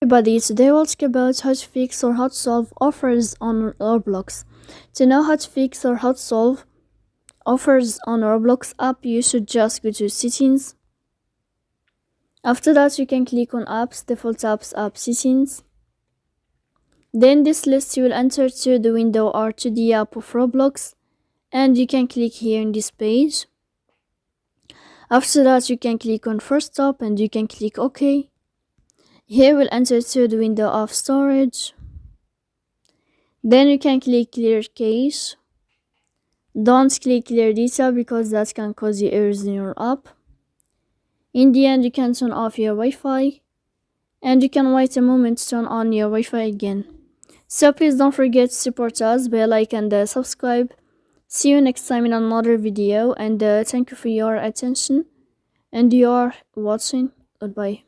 Everybody, today we'll talk about how to fix or how to solve offers on Roblox. To know how to fix or how to solve offers on Roblox app, you should just go to settings. After that, you can click on apps, default apps, app settings. Then this list you will enter to the window or to the app of Roblox, and you can click here in this page. After that, you can click on first stop and you can click OK. Here we'll enter to the window of storage. Then you can click clear cache. Don't click clear data because that can cause you errors in your app. In the end, you can turn off your Wi-Fi and you can wait a moment to turn on your Wi-Fi again. So please don't forget to support us by like and subscribe. See you next time in another video, and thank you for your attention and your watching. Goodbye.